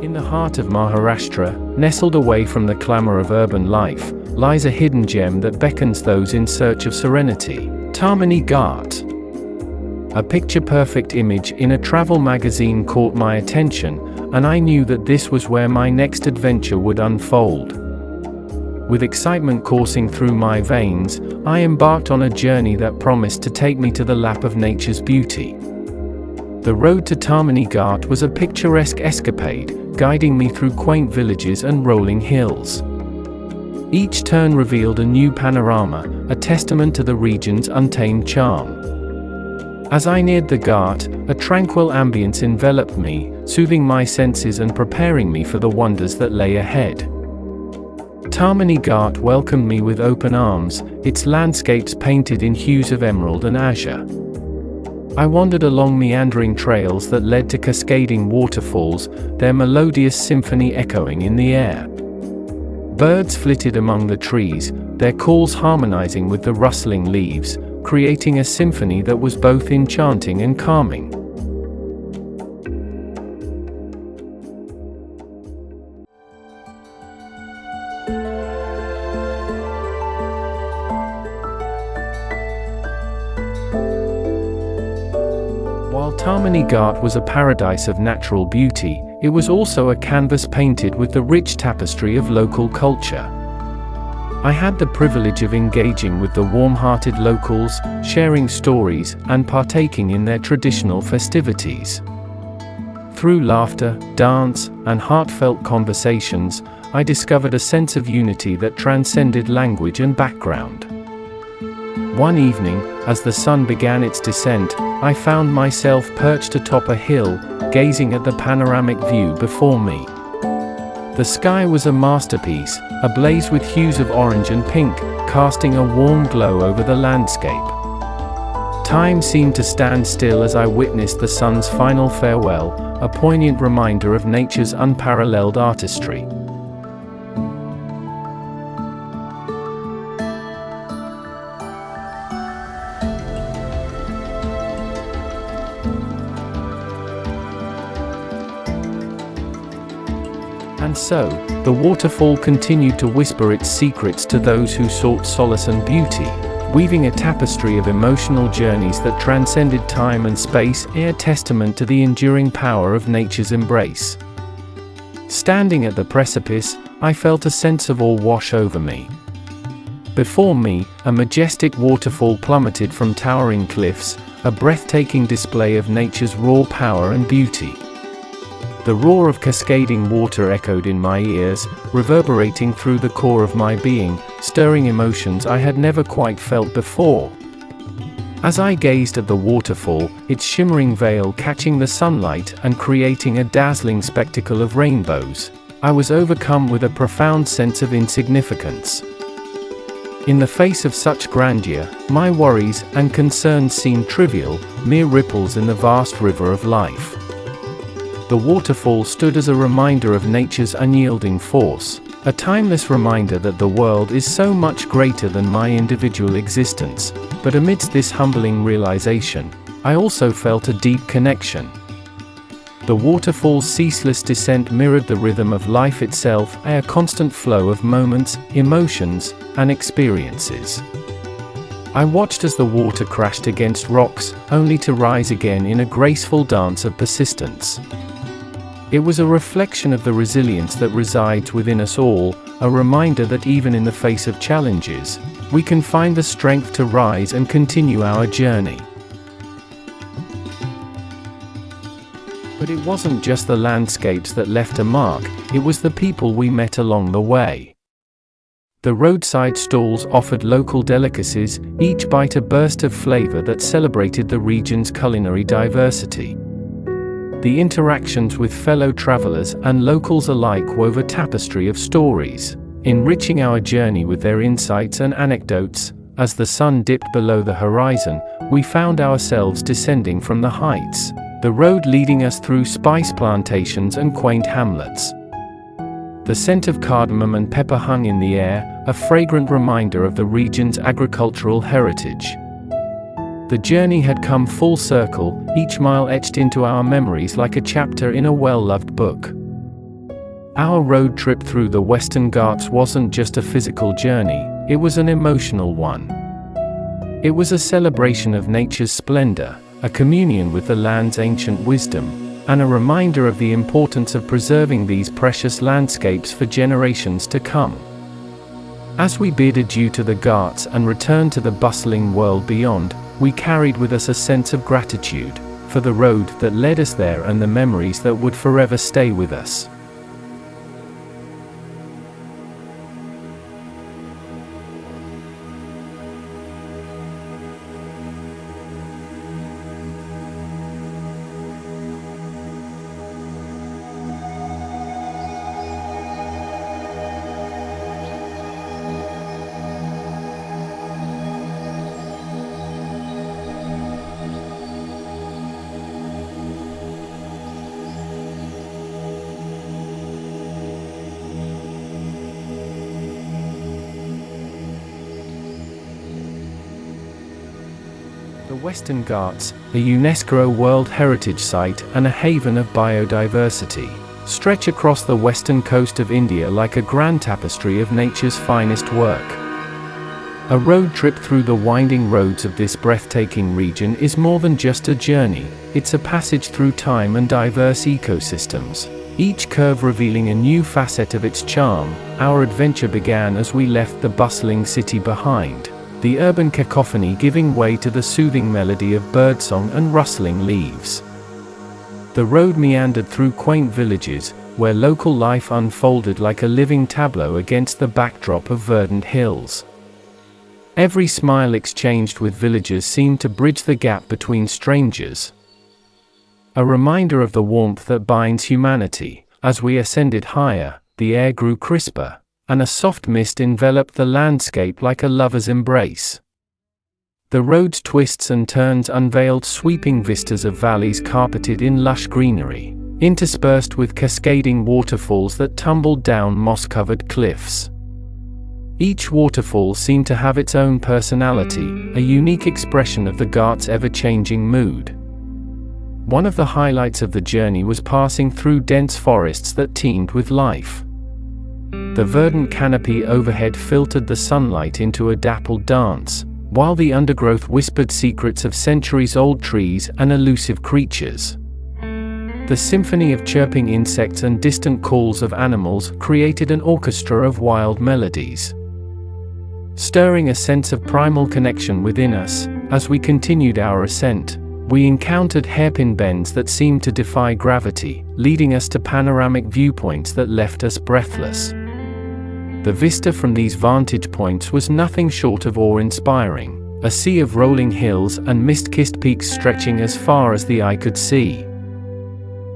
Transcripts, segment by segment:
In the heart of Maharashtra, nestled away from the clamor of urban life, lies a hidden gem that beckons those in search of serenity. Tahmini Ghat. A picture-perfect image in a travel magazine caught my attention, and I knew that this was where my next adventure would unfold. With excitement coursing through my veins, I embarked on a journey that promised to take me to the lap of nature's beauty. The road to Tahmini Ghat was a picturesque escapade, guiding me through quaint villages and rolling hills. Each turn revealed a new panorama, a testament to the region's untamed charm. As I neared the Ghat, a tranquil ambience enveloped me, soothing my senses and preparing me for the wonders that lay ahead. Tahmini Ghat welcomed me with open arms, its landscapes painted in hues of emerald and azure. I wandered along meandering trails that led to cascading waterfalls, their melodious symphony echoing in the air. Birds flitted among the trees, their calls harmonizing with the rustling leaves, creating a symphony that was both enchanting and calming. While Tahmini Ghat was a paradise of natural beauty, it was also a canvas painted with the rich tapestry of local culture. I had the privilege of engaging with the warm-hearted locals, sharing stories, and partaking in their traditional festivities. Through laughter, dance, and heartfelt conversations, I discovered a sense of unity that transcended language and background. One evening, as the sun began its descent, I found myself perched atop a hill, gazing at the panoramic view before me. The sky was a masterpiece, ablaze with hues of orange and pink, casting a warm glow over the landscape. Time seemed to stand still as I witnessed the sun's final farewell, a poignant reminder of nature's unparalleled artistry. And so, the waterfall continued to whisper its secrets to those who sought solace and beauty, weaving a tapestry of emotional journeys that transcended time and space, a testament to the enduring power of nature's embrace. Standing at the precipice, I felt a sense of awe wash over me. Before me, a majestic waterfall plummeted from towering cliffs, a breathtaking display of nature's raw power and beauty. The roar of cascading water echoed in my ears, reverberating through the core of my being, stirring emotions I had never quite felt before. As I gazed at the waterfall, its shimmering veil catching the sunlight and creating a dazzling spectacle of rainbows, I was overcome with a profound sense of insignificance. In the face of such grandeur, my worries and concerns seemed trivial, mere ripples in the vast river of life. The waterfall stood as a reminder of nature's unyielding force, a timeless reminder that the world is so much greater than my individual existence. But amidst this humbling realization, I also felt a deep connection. The waterfall's ceaseless descent mirrored the rhythm of life itself, a constant flow of moments, emotions, and experiences. I watched as the water crashed against rocks, only to rise again in a graceful dance of persistence. It was a reflection of the resilience that resides within us all, a reminder that even in the face of challenges, we can find the strength to rise and continue our journey. But it wasn't just the landscapes that left a mark, it was the people we met along the way. The roadside stalls offered local delicacies, each bite a burst of flavor that celebrated the region's culinary diversity. The interactions with fellow travelers and locals alike wove a tapestry of stories, enriching our journey with their insights and anecdotes. As the sun dipped below the horizon, we found ourselves descending from the heights, the road leading us through spice plantations and quaint hamlets. The scent of cardamom and pepper hung in the air, a fragrant reminder of the region's agricultural heritage. The journey had come full circle, each mile etched into our memories like a chapter in a well-loved book. Our road trip through the Western Ghats wasn't just a physical journey, it was an emotional one. It was a celebration of nature's splendor, a communion with the land's ancient wisdom, and a reminder of the importance of preserving these precious landscapes for generations to come. As we bid adieu to the Ghats and returned to the bustling world beyond, we carried with us a sense of gratitude for the road that led us there and the memories that would forever stay with us. The Western Ghats, a UNESCO World Heritage Site and a haven of biodiversity, stretch across the western coast of India like a grand tapestry of nature's finest work. A road trip through the winding roads of this breathtaking region is more than just a journey, it's a passage through time and diverse ecosystems, each curve revealing a new facet of its charm. Our adventure began as we left the bustling city behind, the urban cacophony giving way to the soothing melody of birdsong and rustling leaves. The road meandered through quaint villages, where local life unfolded like a living tableau against the backdrop of verdant hills. Every smile exchanged with villagers seemed to bridge the gap between strangers, a reminder of the warmth that binds humanity. As we ascended higher, the air grew crisper, and a soft mist enveloped the landscape like a lover's embrace. The road's twists and turns unveiled sweeping vistas of valleys carpeted in lush greenery, interspersed with cascading waterfalls that tumbled down moss-covered cliffs. Each waterfall seemed to have its own personality, a unique expression of the Ghats' ever-changing mood. One of the highlights of the journey was passing through dense forests that teemed with life. The verdant canopy overhead filtered the sunlight into a dappled dance, while the undergrowth whispered secrets of centuries-old trees and elusive creatures. The symphony of chirping insects and distant calls of animals created an orchestra of wild melodies, stirring a sense of primal connection within us. As we continued our ascent, we encountered hairpin bends that seemed to defy gravity, leading us to panoramic viewpoints that left us breathless. The vista from these vantage points was nothing short of awe-inspiring, a sea of rolling hills and mist-kissed peaks stretching as far as the eye could see.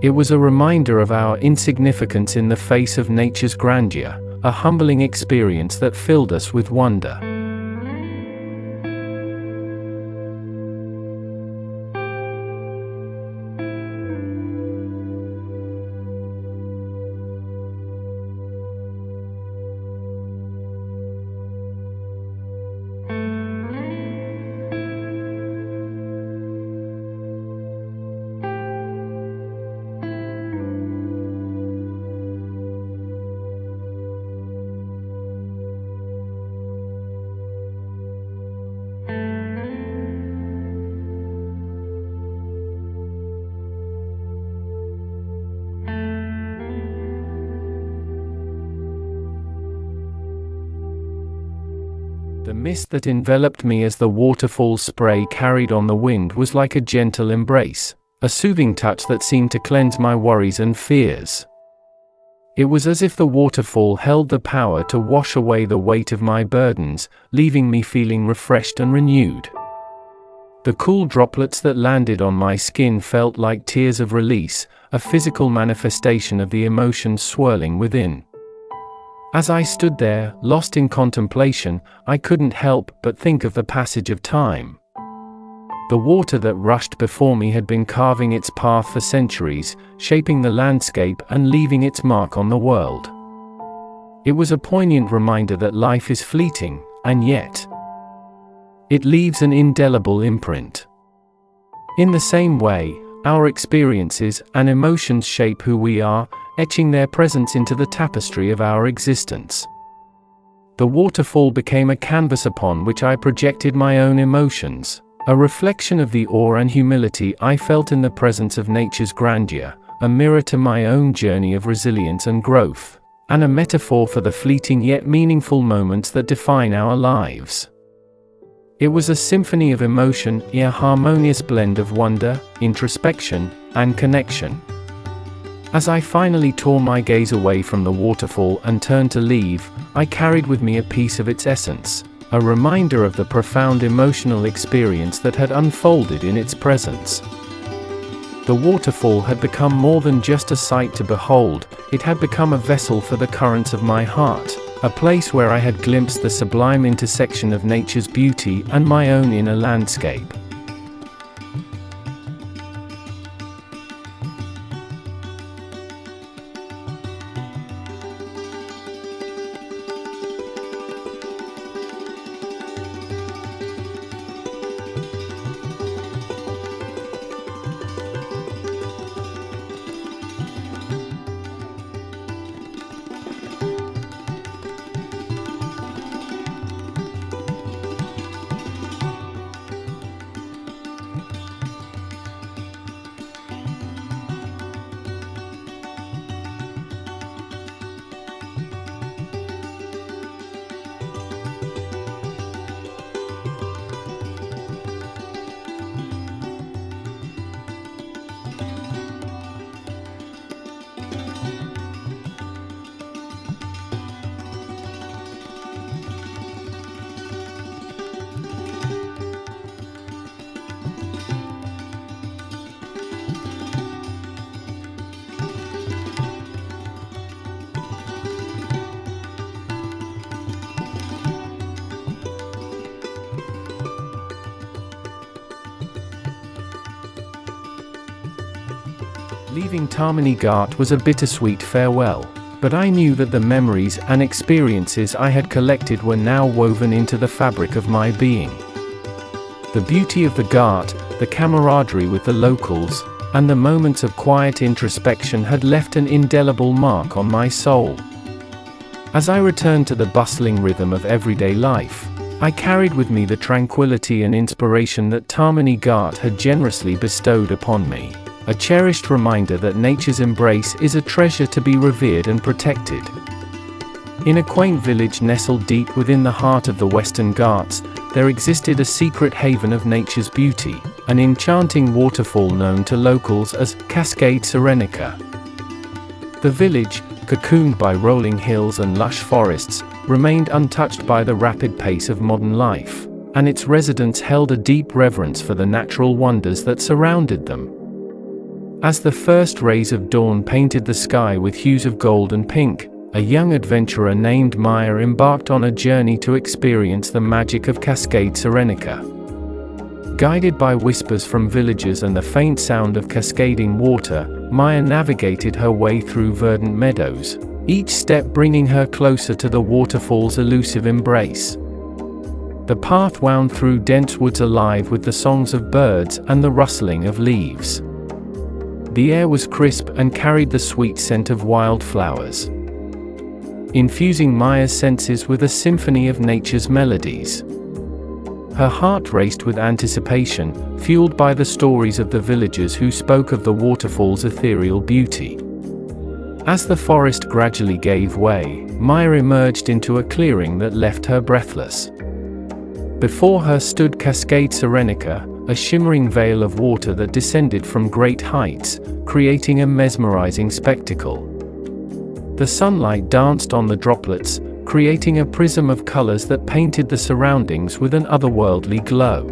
It was a reminder of our insignificance in the face of nature's grandeur, a humbling experience that filled us with wonder. The mist that enveloped me as the waterfall spray carried on the wind was like a gentle embrace, a soothing touch that seemed to cleanse my worries and fears. It was as if the waterfall held the power to wash away the weight of my burdens, leaving me feeling refreshed and renewed. The cool droplets that landed on my skin felt like tears of release, a physical manifestation of the emotions swirling within. As I stood there, lost in contemplation, I couldn't help but think of the passage of time. The water that rushed before me had been carving its path for centuries, shaping the landscape and leaving its mark on the world. It was a poignant reminder that life is fleeting, and yet it leaves an indelible imprint. In the same way, our experiences and emotions shape who we are, etching their presence into the tapestry of our existence. The waterfall became a canvas upon which I projected my own emotions, a reflection of the awe and humility I felt in the presence of nature's grandeur, a mirror to my own journey of resilience and growth, and a metaphor for the fleeting yet meaningful moments that define our lives. It was a symphony of emotion, a harmonious blend of wonder, introspection, and connection. As I finally tore my gaze away from the waterfall and turned to leave, I carried with me a piece of its essence, a reminder of the profound emotional experience that had unfolded in its presence. The waterfall had become more than just a sight to behold, it had become a vessel for the currents of my heart, a place where I had glimpsed the sublime intersection of nature's beauty and my own inner landscape. Leaving Tahmini Ghat was a bittersweet farewell, but I knew that the memories and experiences I had collected were now woven into the fabric of my being. The beauty of the Ghat, the camaraderie with the locals, and the moments of quiet introspection had left an indelible mark on my soul. As I returned to the bustling rhythm of everyday life, I carried with me the tranquility and inspiration that Tahmini Ghat had generously bestowed upon me, a cherished reminder that nature's embrace is a treasure to be revered and protected. In a quaint village nestled deep within the heart of the Western Ghats, there existed a secret haven of nature's beauty, an enchanting waterfall known to locals as Cascade Serenity. The village, cocooned by rolling hills and lush forests, remained untouched by the rapid pace of modern life, and its residents held a deep reverence for the natural wonders that surrounded them. As the first rays of dawn painted the sky with hues of gold and pink, a young adventurer named Maya embarked on a journey to experience the magic of Cascade Serenity. Guided by whispers from villagers and the faint sound of cascading water, Maya navigated her way through verdant meadows, each step bringing her closer to the waterfall's elusive embrace. The path wound through dense woods alive with the songs of birds and the rustling of leaves. The air was crisp and carried the sweet scent of wildflowers, infusing Maya's senses with a symphony of nature's melodies. Her heart raced with anticipation, fueled by the stories of the villagers who spoke of the waterfall's ethereal beauty. As the forest gradually gave way, Maya emerged into a clearing that left her breathless. Before her stood Cascade Serenity, a shimmering veil of water that descended from great heights, creating a mesmerizing spectacle. The sunlight danced on the droplets, creating a prism of colors that painted the surroundings with an otherworldly glow.